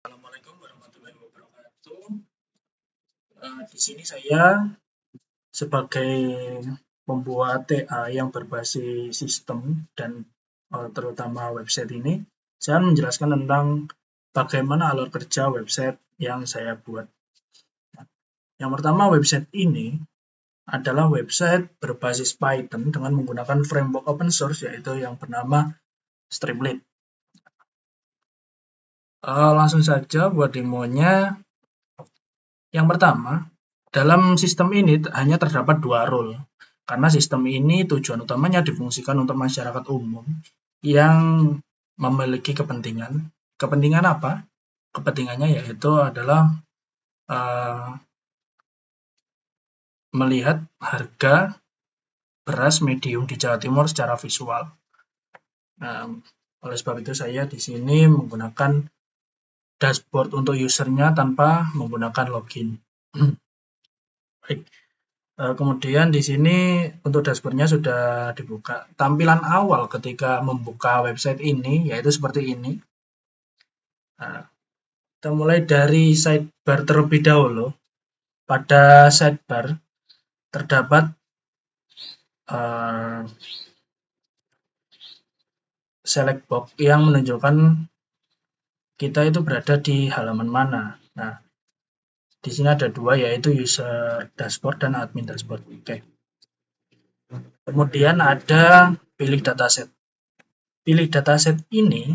Assalamualaikum warahmatullahi wabarakatuh. Di sini saya sebagai pembuat TA yang berbasis sistem dan terutama website ini, saya menjelaskan tentang bagaimana alur kerja website yang saya buat. Yang pertama, website ini adalah website berbasis Python dengan menggunakan framework open source yaitu yang bernama Streamlit. Langsung saja buat demonya. Yang pertama, dalam sistem ini hanya terdapat 2 role, karena sistem ini tujuan utamanya difungsikan untuk masyarakat umum yang memiliki kepentingan. Kepentingan apa? Kepentingannya yaitu adalah melihat harga beras medium di Jawa Timur secara visual. Nah, oleh sebab itu saya di sini menggunakan dashboard untuk usernya tanpa menggunakan login. Baik. Kemudian di sini untuk dashboardnya sudah dibuka. Tampilan awal ketika membuka website ini yaitu seperti ini. Nah, kita mulai dari sidebar terlebih dahulu. Pada sidebar terdapat select box yang menunjukkan kita itu berada di halaman mana. Nah, di sini ada 2 yaitu user dashboard dan admin dashboard. Oke. Kemudian ada pilih dataset. Pilih dataset ini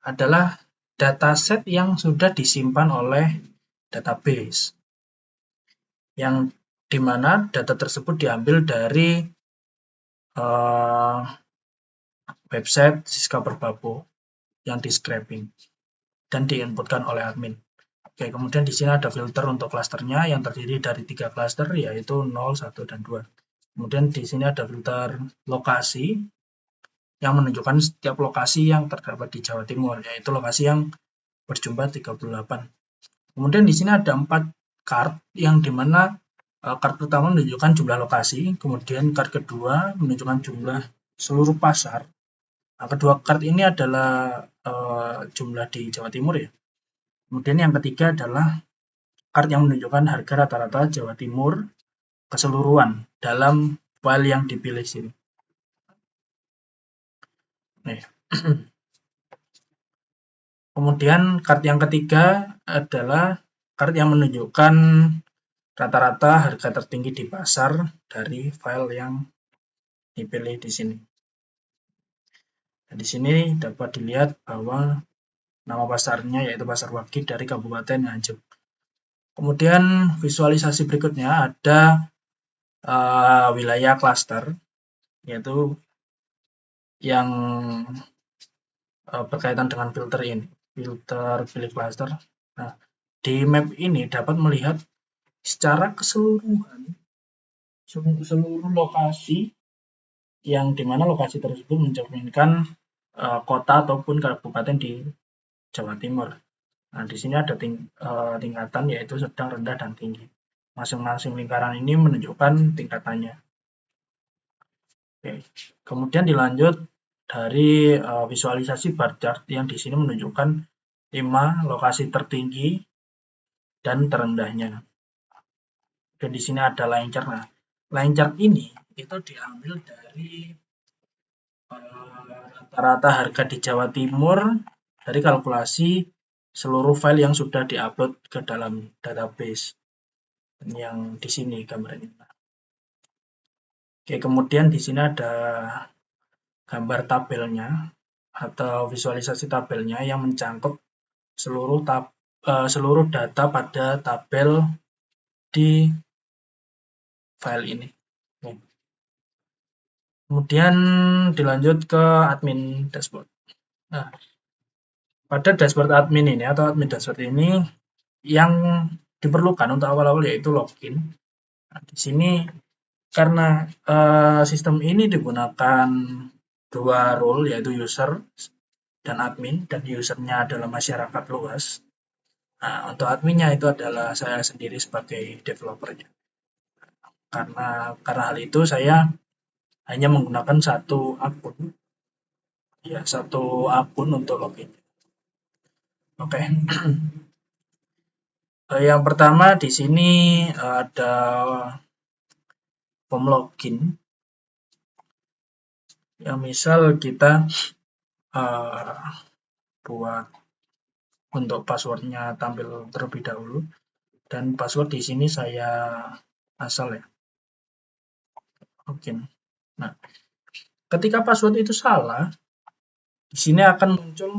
adalah dataset yang sudah disimpan oleh database, yang dimana data tersebut diambil dari website Siska Perbabo yang di scraping dan diinputkan oleh admin. Oke, kemudian di sini ada filter untuk klasternya yang terdiri dari 3 klaster yaitu 0, 1, dan 2. Kemudian di sini ada filter lokasi yang menunjukkan setiap lokasi yang terdapat di Jawa Timur, yaitu lokasi yang berjumlah 38. Kemudian di sini ada 4 card yang dimana card pertama menunjukkan jumlah lokasi, kemudian card kedua menunjukkan jumlah seluruh pasar. Nah, kedua card ini adalah jumlah di Jawa Timur ya. Kemudian yang ketiga adalah card yang menunjukkan harga rata-rata Jawa Timur keseluruhan dalam file yang dipilih sini. Nih. Kemudian card yang ketiga adalah card yang menunjukkan rata-rata harga tertinggi di pasar dari file yang dipilih di sini. Nah, di sini dapat dilihat bahwa nama pasarnya yaitu Pasar Wagi dari Kabupaten Nganjuk. Kemudian visualisasi berikutnya ada wilayah klaster, yaitu yang berkaitan dengan filter ini, filter pilih klaster. Nah, di map ini dapat melihat secara keseluruhan seluruh lokasi yang dimana lokasi tersebut mencerminkan kota ataupun kabupaten di Jawa Timur. Nah, di sini ada tingkatan yaitu sedang, rendah, dan tinggi. Masing-masing lingkaran ini menunjukkan tingkatannya. Oke. Kemudian dilanjut dari visualisasi bar chart yang di sini menunjukkan 5 lokasi tertinggi dan terendahnya. Dan di sini ada line chart. Nah, line chart ini itu diambil dari rata-rata harga di Jawa Timur dari kalkulasi seluruh file yang sudah diupload ke dalam database. Yang di sini gambarnya. Oke, kemudian di sini ada gambar tabelnya atau visualisasi tabelnya yang mencakup seluruh data pada tabel di file ini. Kemudian dilanjut ke admin dashboard. Nah, pada dashboard admin ini atau admin dashboard ini yang diperlukan untuk awal-awal yaitu login. Nah, di sini karena sistem ini digunakan 2 role yaitu user dan admin, dan usernya adalah masyarakat luas. Nah, untuk adminnya itu adalah saya sendiri sebagai developernya. Karena hal itu saya hanya menggunakan satu akun untuk login. Oke. Yang pertama di sini ada form login. Yang misal kita buat untuk passwordnya tampil terlebih dahulu, dan password di sini saya asal ya. Oke. Nah, ketika password itu salah, di sini akan muncul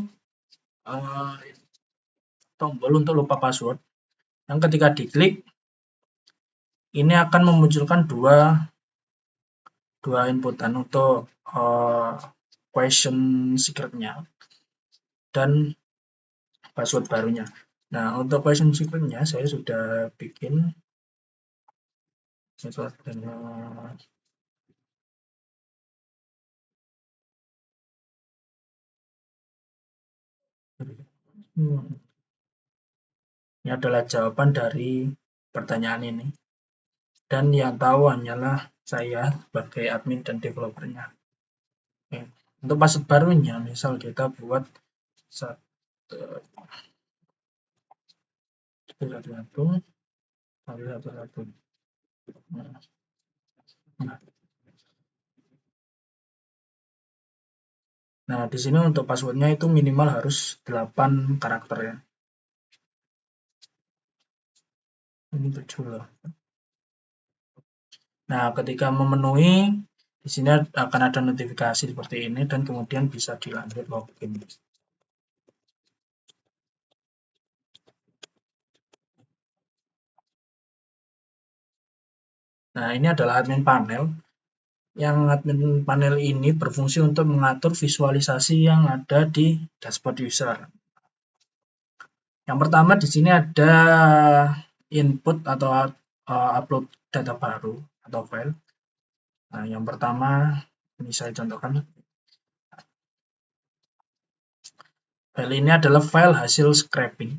tombol untuk lupa password. Yang ketika diklik, ini akan memunculkan dua inputan untuk question secret-nya dan password barunya. Nah, untuk question secret-nya saya sudah bikin metodenya. Ini adalah jawaban dari pertanyaan ini. Dan yang tahu hanyalah saya sebagai admin dan developernya. Oke. Untuk password barunya, misal kita buat 111. Nah, di sini untuk passwordnya itu minimal harus 8 karakter ya. Ini 7 loh. Nah, ketika memenuhi, di sini akan ada notifikasi seperti ini dan kemudian bisa dilanjut login. Nah, ini adalah admin panel. Yang admin panel ini berfungsi untuk mengatur visualisasi yang ada di dashboard user. Yang pertama di sini ada input atau upload data baru atau file. Nah, yang pertama ini saya contohkan. File ini adalah file hasil scraping.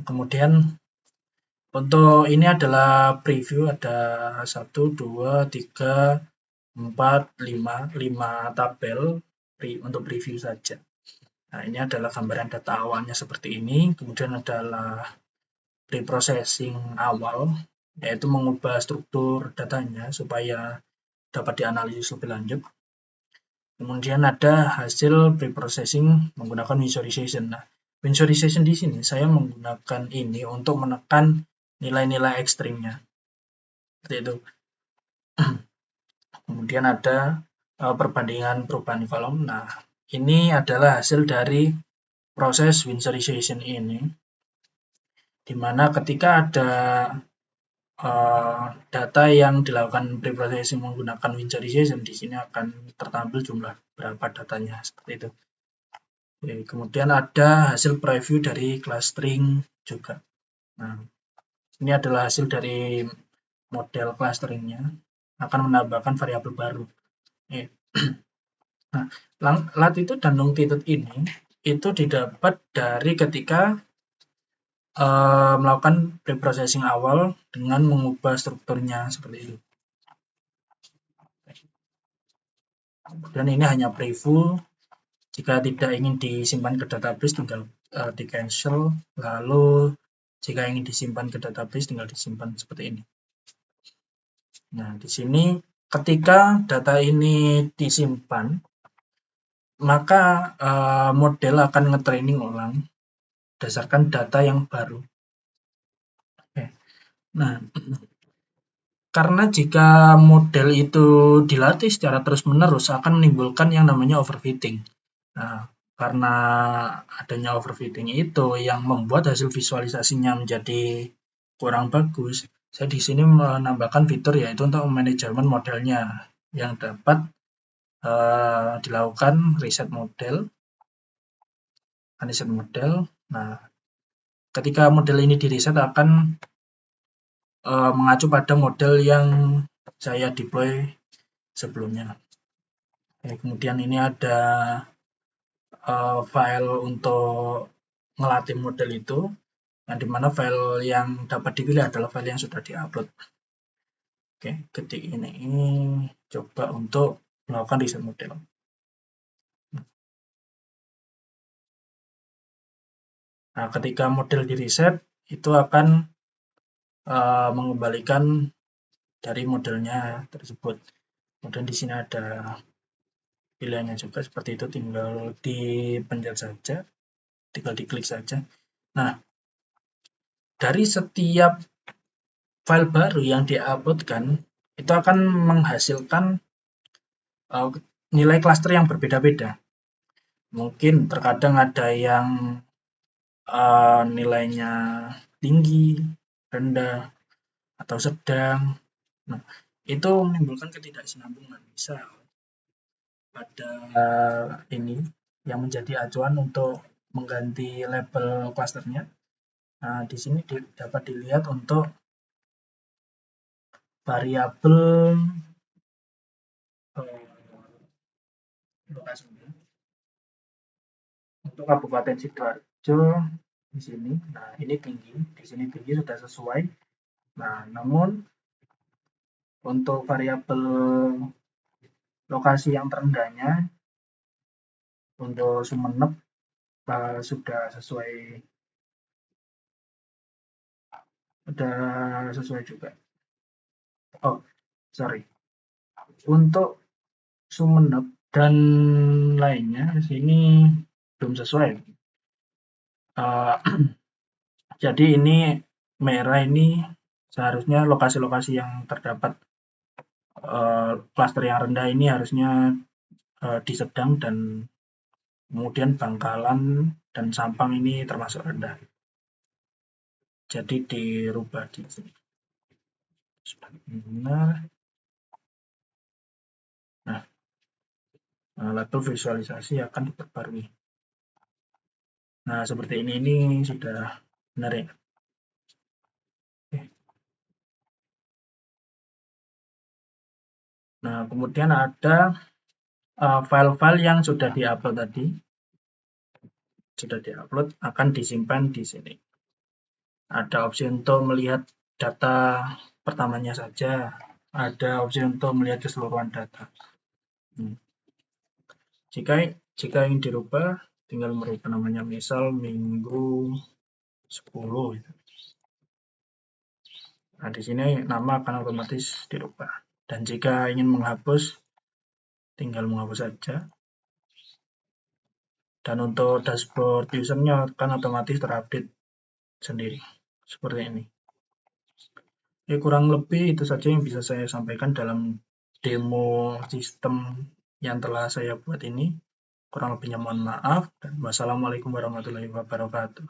Kemudian untuk ini adalah preview, ada 1, 2, 3, 4, 5 tabel untuk preview saja. Nah, ini adalah gambaran data awalnya seperti ini. Kemudian adalah preprocessing awal, yaitu mengubah struktur datanya supaya dapat dianalisis lebih lanjut. Kemudian ada hasil preprocessing menggunakan visualization. Nah, visualization di sini saya menggunakan ini untuk menekan nilai-nilai ekstrimnya. Seperti itu. Kemudian ada perbandingan perubahan volume. Nah, ini adalah hasil dari proses visualization ini, di mana ketika ada data yang dilakukan preprocessing menggunakan visualization, di sini akan tertampil jumlah berapa datanya, seperti itu. Oke, kemudian ada hasil preview dari clustering juga. Nah, ini adalah hasil dari model clusteringnya, akan menambahkan variabel baru. Nah, latitude dan longitude ini itu didapat dari ketika melakukan preprocessing awal dengan mengubah strukturnya seperti itu. Dan ini hanya preview. Jika tidak ingin disimpan ke database tinggal di cancel, lalu jika ingin disimpan ke database tinggal disimpan seperti ini. Nah, di sini ketika data ini disimpan, maka model akan nge-training ulang berdasarkan data yang baru. Oke. Nah, karena jika model itu dilatih secara terus-menerus akan menimbulkan yang namanya overfitting. Nah, karena adanya overfitting itu yang membuat hasil visualisasinya menjadi kurang bagus, saya di sini menambahkan fitur yaitu untuk manajemen modelnya yang dapat dilakukan reset model. Nah, ketika model ini di reset akan mengacu pada model yang saya deploy sebelumnya. Kemudian ini ada file untuk ngelatih model itu, yang dimana file yang dapat dipilih adalah file yang sudah diupload. Oke, ketik ini coba untuk melakukan reset model. Nah, ketika model di reset, itu akan mengembalikan dari modelnya tersebut. Kemudian di sini ada pilihannya juga seperti itu, tinggal dipencet saja, tinggal diklik saja. Nah, dari setiap file baru yang diuploadkan, itu akan menghasilkan nilai klaster yang berbeda-beda. Mungkin terkadang ada yang nilainya tinggi, rendah, atau sedang. Nah, itu menimbulkan ketidaksinambungan. Misal pada ini yang menjadi acuan untuk mengganti label klasternya. Nah, di sini dapat dilihat untuk variabel lokasinya. Untuk Kabupaten Sidoarjo di sini, nah ini tinggi, di sini tinggi sudah sesuai. Nah, namun untuk variabel lokasi yang terendahnya untuk Sumeneb sudah sesuai juga. Oh, sorry. Untuk Sumeneb dan lainnya di sini belum sesuai. Jadi ini merah ini seharusnya lokasi-lokasi yang terdapat klaster yang rendah ini harusnya di sedang, dan kemudian Bangkalan dan Sampang ini termasuk rendah. Jadi dirubah di sini. Benar. Nah, label visualisasi akan diperbarui. Nah, seperti ini sudah benar ya. Oke. Nah, kemudian ada file-file yang sudah diupload tadi. Sudah diupload, akan disimpan di sini. Ada opsi untuk melihat data pertamanya saja. Ada opsi untuk melihat keseluruhan data. Jika ingin dirubah, tinggal merubah namanya, misal minggu 10. Nah, di sini nama akan otomatis dirubah. Dan jika ingin menghapus, tinggal menghapus saja. Dan untuk dashboard usernya akan otomatis terupdate sendiri. Seperti ini. Kurang lebih itu saja yang bisa saya sampaikan dalam demo sistem yang telah saya buat ini. Kurang lebihnya mohon maaf, dan wassalamualaikum warahmatullahi wabarakatuh.